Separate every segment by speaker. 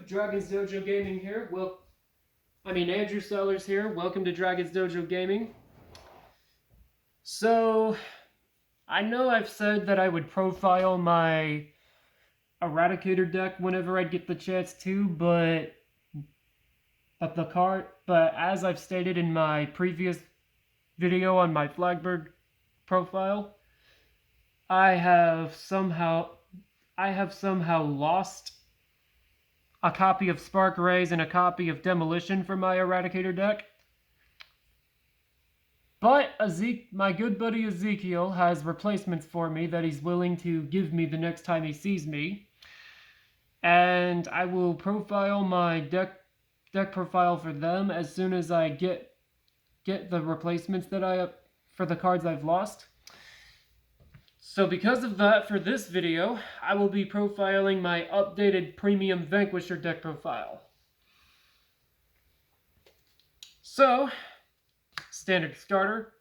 Speaker 1: YouTube, Dragon's Dojo Gaming here. Andrew Sellers here. Welcome to Dragon's Dojo Gaming. So, I know I've said that I would profile my Eradicator deck whenever I'd get the chance to, but as I've stated in my previous video on my Flagbird profile, I have somehow lost a copy of Spark Rays and a copy of Demolition for my Eradicator deck. But my good buddy Ezekiel has replacements for me that he's willing to give me the next time he sees me. And I will profile my deck profile for them as soon as I get the replacements that for the cards I've lost. So because of that, for this video, I will be profiling my updated Premium Vanquisher deck profile. So, standard starter.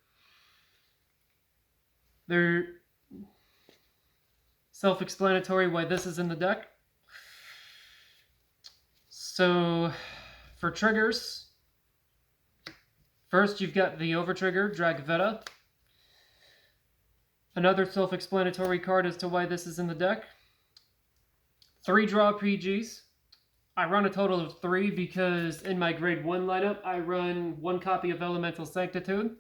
Speaker 1: They're self-explanatory why this is in the deck. So, for triggers, first you've got the Overtrigger, Dragveta. Another self-explanatory card as to why this is in the deck. 3 draw PGs. I run a total of 3 because in my grade 1 lineup, I run 1 copy of Elemental Sanctitude.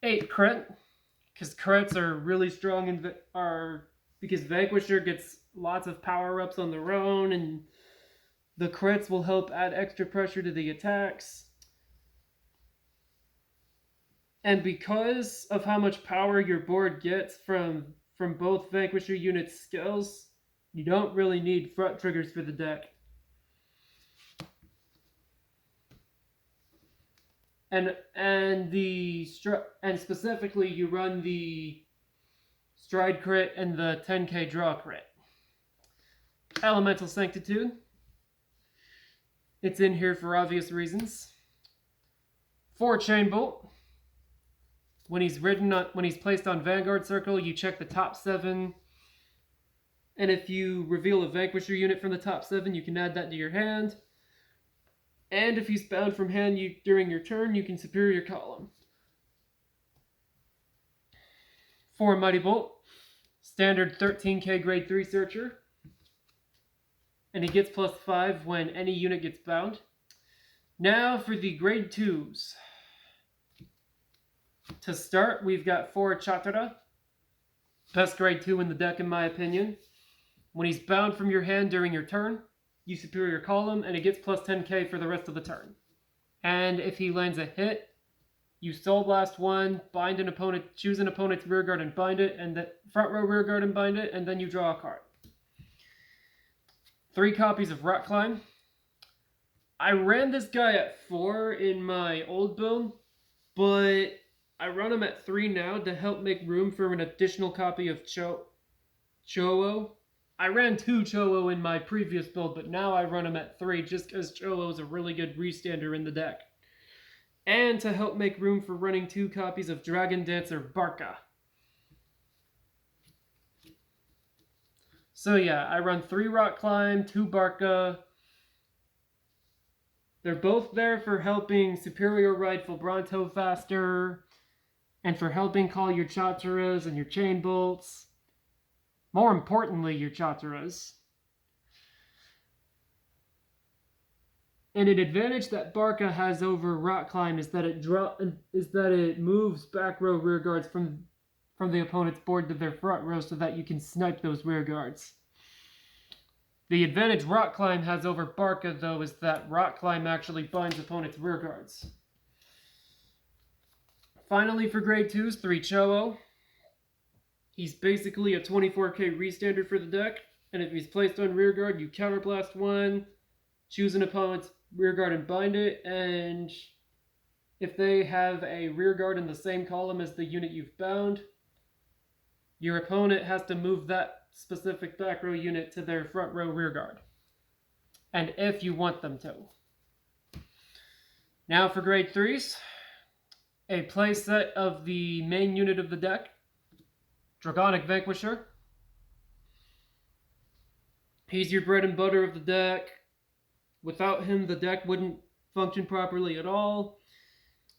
Speaker 1: Eight crit, because crits are really strong because Vanquisher gets lots of power-ups on their own, and the crits will help add extra pressure to the attacks. And because of how much power your board gets from both Vanquisher units' skills, you don't really need front triggers for the deck. And specifically, you run the Stride crit and the 10k draw crit. Elemental Sanctitude. It's in here for obvious reasons. 4 Chain Bolt. When he's placed on Vanguard Circle, you check the top 7. And if you reveal a Vanquisher unit from the top 7, you can add that to your hand. And if he's bound from hand during your turn, you can Superior Column. 4 Mighty Bolt. Standard 13k grade 3 Searcher. And he gets +5 when any unit gets bound. Now for the grade 2s. To start, we've got 4 Chatara. Best grade 2 in the deck, in my opinion. When he's bound from your hand during your turn, you Superior Column, and he gets +10k for the rest of the turn. And if he lands a hit, you Soul Blast 1, choose an opponent's rearguard and bind it, and the front row rearguard and bind it, and then you draw a card. 3 copies of Rock Climb. I ran this guy at 4 in my old build, but I run him at 3 now to help make room for an additional copy of Cho-Oh. I ran 2 Cho-Oh in my previous build, but now I run him at 3 just because Cho-Oh is a really good restander in the deck. And to help make room for running 2 copies of Dragon Dancer Barca. So yeah, I run 3 Rock Climb, 2 Barca. They're both there for helping Superior Rifle Bronto faster, and for helping call your Chataras and your Chain Bolts. More importantly, your Chataras. And an advantage that Barca has over Rock Climb is that it moves back row rearguards from the opponent's board to their front row so that you can snipe those rearguards. The advantage Rock Climb has over Barca, though, is that Rock Climb actually binds opponents' rearguards. Finally, for grade 2s, 3 Cho-Oh. He's basically a 24k restander for the deck, and if he's placed on rearguard, you Counterblast 1, choose an opponent's rearguard and bind it, and if they have a rearguard in the same column as the unit you've bound, your opponent has to move that specific back row unit to their front row rearguard. And if you want them to. Now for grade 3s. A playset of the main unit of the deck. Draconic Vanquisher. He's your bread and butter of the deck. Without him, the deck wouldn't function properly at all.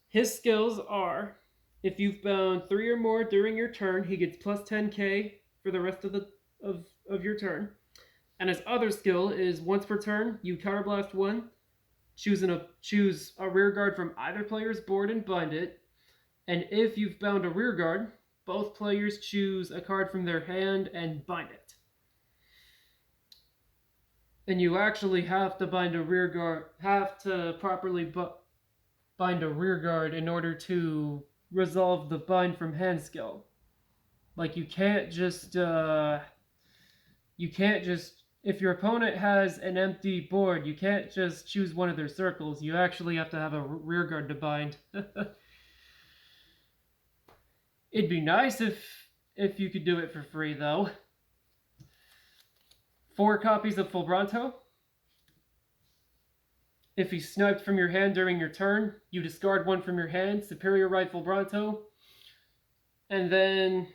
Speaker 1: His skills are, if you've bound 3 or more during your turn, he gets plus 10k for the rest of your turn. And his other skill is once per turn, you counterblast 1, choose a rear guard from either player's board and bind it. And if you've bound a rear guard, both players choose a card from their hand and bind it. And you actually have to bind a rear guard, properly bind a rear guard in order to resolve the bind from hand skill. Like you can't just if your opponent has an empty board, you can't just choose one of their circles. You actually have to have a rear guard to bind. It'd be nice if you could do it for free though. 4 copies of Fulbranto. If he's sniped from your hand during your turn, you discard 1 from your hand, Superior Ride Fulbranto, and then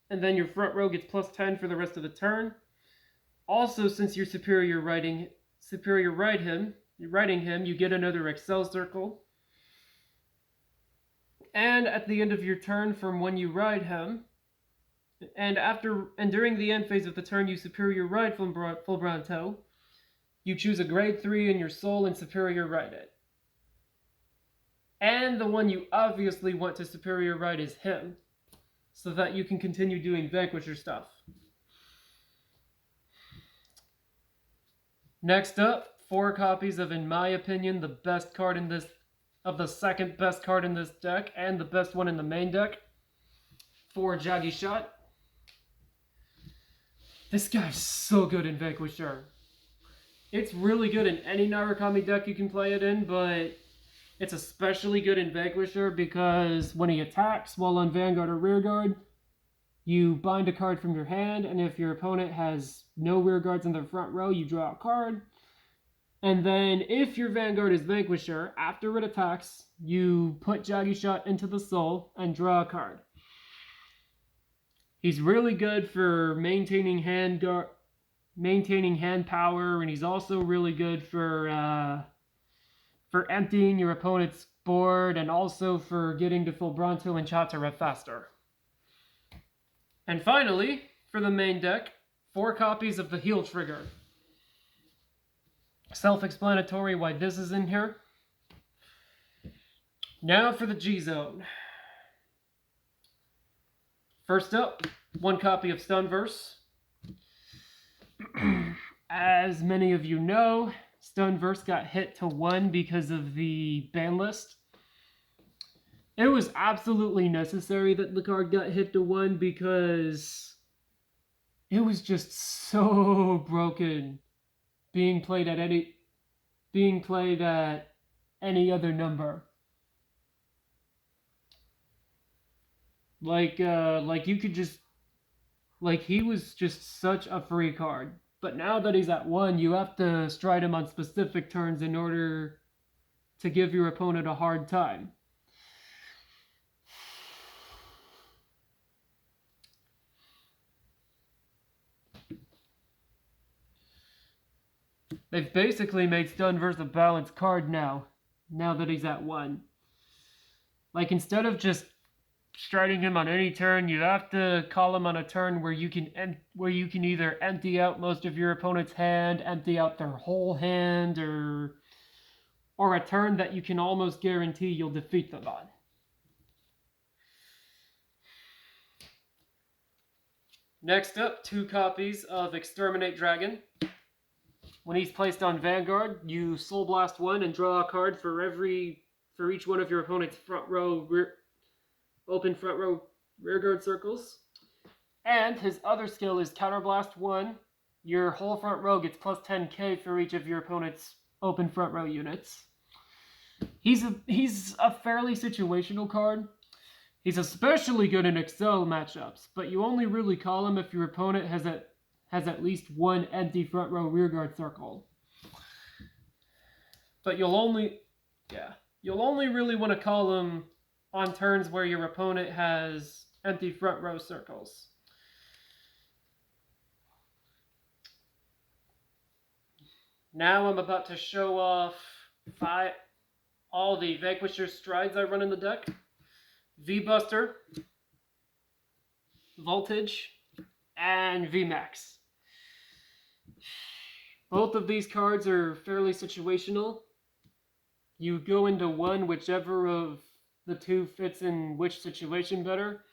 Speaker 1: your front row gets plus 10 for the rest of the turn. Also, since you're superior riding him, you get another Excel circle. And at the end of your turn from when you ride him, and during the end phase of the turn you superior ride Fulbranto, you choose a grade 3 in your soul and superior ride it. And the one you obviously want to superior ride is him, so that you can continue doing Vanquisher stuff. Next up, 4 copies of, in my opinion, the second best card in this deck, and the best one in the main deck, for Jaggy Shot. This guy's so good in Vanquisher. It's really good in any Narukami deck you can play it in, but it's especially good in Vanquisher because when he attacks while on Vanguard or Rearguard, you bind a card from your hand, and if your opponent has no rearguards in their front row, you draw a card. And then if your Vanguard is Vanquisher, after it attacks, you put Jaggy Shot into the soul and draw a card. He's really good for maintaining hand power, and he's also really good for emptying your opponent's board, and also for getting to Fulbranto and Chatara faster. And finally, for the main deck, 4 copies of the Heal Trigger. Self-explanatory why this is in here. Now for the G-Zone. First up, 1 copy of Stunverse. As many of you know, Stunverse got hit to 1 because of the ban list. It was absolutely necessary that the card got hit to 1 because it was just so broken being played at any other number. You could just, he was just such a free card. But now that he's at 1, you have to stride him on specific turns in order to give your opponent a hard time. They've basically made Stunverse a balanced card now that he's at 1. Instead of just striding him on any turn, you have to call him on a turn where you can either empty out most of your opponent's hand, empty out their whole hand, or a turn that you can almost guarantee you'll defeat them on. Next up, 2 copies of Exterminate Dragon. When he's placed on Vanguard, you Soul Blast 1 and draw a card for each one of your opponent's open front row rearguard circles. And his other skill is Counterblast 1. Your whole front row gets plus 10k for each of your opponent's open front row units. He's a fairly situational card. He's especially good in Excel matchups, but you only really call him if your opponent has at least 1 empty front row rearguard circle. But you'll only really want to call him on turns where your opponent has empty front row circles. Now I'm about to show off all the Vanquisher strides I run in the deck. V-Buster, Voltage, and V-Max. Both of these cards are fairly situational. You go into one, whichever of the two fits in which situation better.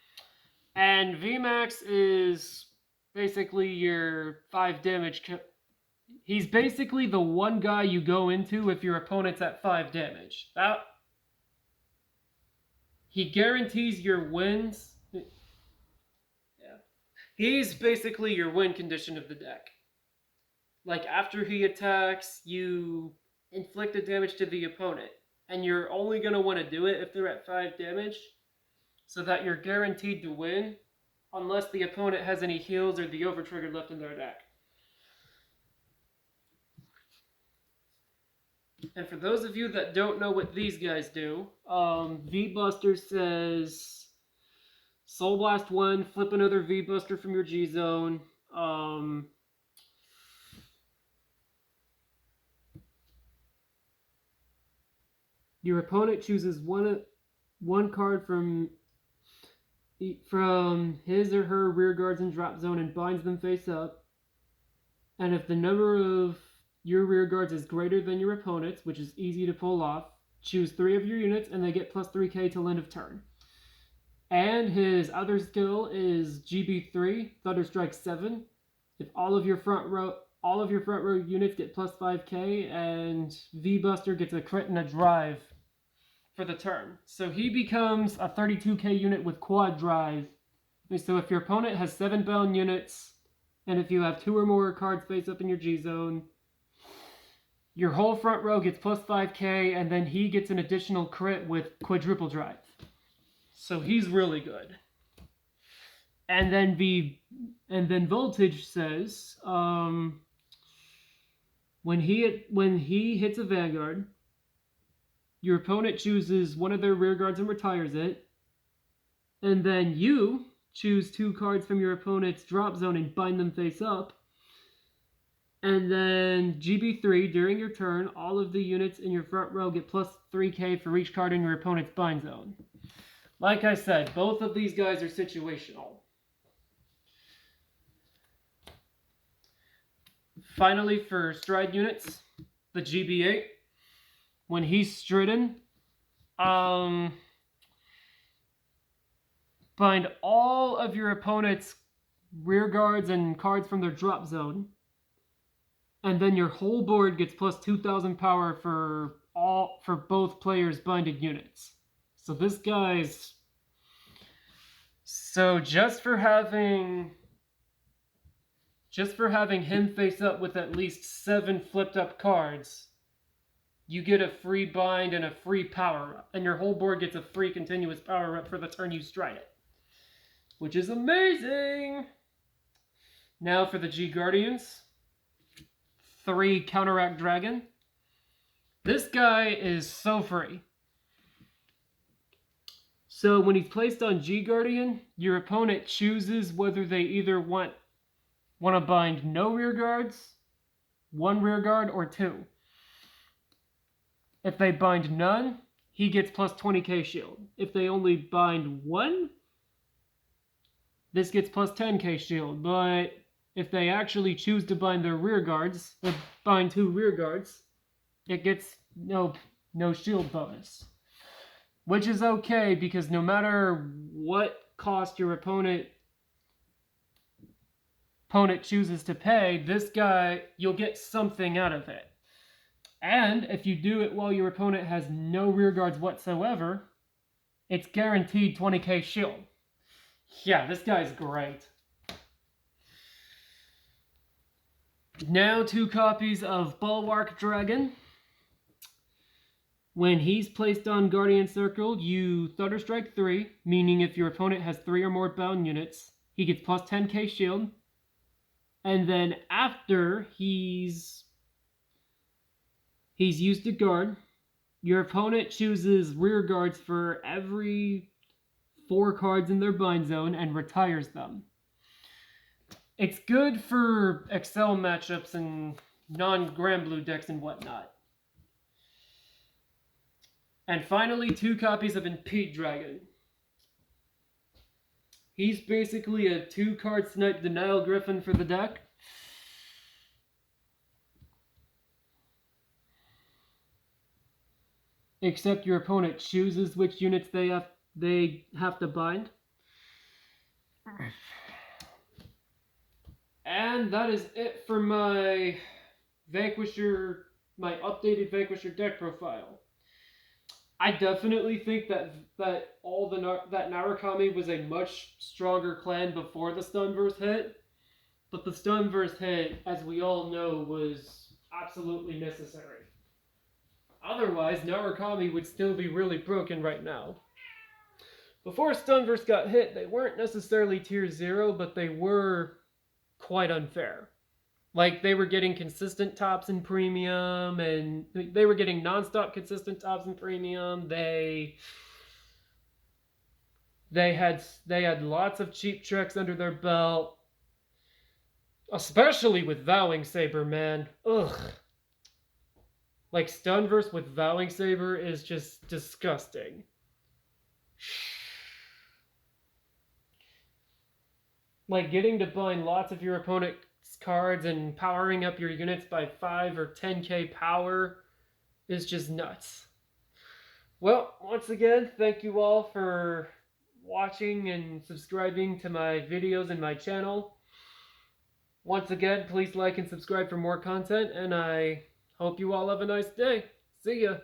Speaker 1: And VMAX is basically your 5 damage. He's basically the one guy you go into if your opponent's at 5 damage. He guarantees your wins. Yeah. He's basically your win condition of the deck. Like, after he attacks, you inflict the damage to the opponent. And you're only going to want to do it if they're at 5 damage, so that you're guaranteed to win, unless the opponent has any heals or the overtrigger left in their deck. And for those of you that don't know what these guys do, V-Buster says Soul Blast 1, flip another V-Buster from your G-Zone. Your opponent chooses one card from his or her rear guards and drop zone and binds them face up. And if the number of your rear guards is greater than your opponent's, which is easy to pull off, choose 3 of your units and they get plus 3k till end of turn. And his other skill is GB3, Thunderstrike 7. If all of your front row units get plus 5k, and V-Buster gets a crit and a drive for the turn. So he becomes a 32k unit with quad drive. So if your opponent has 7 bound units, and if you have 2 or more cards face up in your G-Zone, your whole front row gets plus 5k, and then he gets an additional crit with quadruple drive. So he's really good. And then Voltage says, when he hits a Vanguard, your opponent chooses one of their rear guards and retires it. And then you choose 2 cards from your opponent's drop zone and bind them face up. And then GB3, during your turn, all of the units in your front row get plus 3k for each card in your opponent's bind zone. Like I said, both of these guys are situational. Finally, for stride units, the GB8. When he's stridden, bind all of your opponent's rear guards and cards from their drop zone, and then your whole board gets plus 2,000 power for both players' binded units. So this guy's... So just for having him face up with at least 7 flipped up cards, you get a free bind and a free power up, and your whole board gets a free continuous power up for the turn you stride it, which is amazing. Now for the G Guardians. 3 Counteract Dragon. This guy is so free. So when he's placed on G Guardian, your opponent chooses whether they either want to bind no rear guards, 1 rear guard, or 2. If they bind none, he gets plus 20k shield. If they only bind 1, this gets plus 10k shield. But if they actually choose to bind their rear guards, bind 2 rear guards, it gets no shield bonus. Which is okay, because no matter what cost your opponent chooses to pay, this guy, you'll get something out of it. And if you do it while your opponent has no rear guards whatsoever, it's guaranteed 20k shield. Yeah, this guy's great. Now 2 copies of Bulwark Dragon. When he's placed on Guardian Circle, you Thunderstrike 3, meaning if your opponent has 3 or more bound units, he gets plus 10k shield. And then after he's used a guard, your opponent chooses rear guards for every 4 cards in their bind zone and retires them. It's good for Excel matchups and non-Grand Blue decks and whatnot. And finally, 2 copies of Impede Dragon. He's basically a 2-card Snipe Denial Griffin for the deck. Except your opponent chooses which units they have to bind. And that is it for my Vanquisher, my updated Vanquisher deck profile. I definitely think that Narukami was a much stronger clan before the Stunverse hit, but the Stunverse hit, as we all know, was absolutely necessary. Otherwise, Narukami would still be really broken right now. Before Stunverse got hit, they weren't necessarily tier 0, but they were quite unfair. Like, they were getting consistent tops in Premium, and they were getting non-stop consistent tops in Premium. They had lots of cheap tricks under their belt. Especially with Vowing Saber, man. Ugh. Like, Stunverse with Vowing Saber is just disgusting. Like, getting to bind lots of your opponent's cards and powering up your units by 5 or 10k power is just nuts. Well, once again, thank you all for watching and subscribing to my videos and my channel. Once again, please like and subscribe for more content, and I hope you all have a nice day. See ya!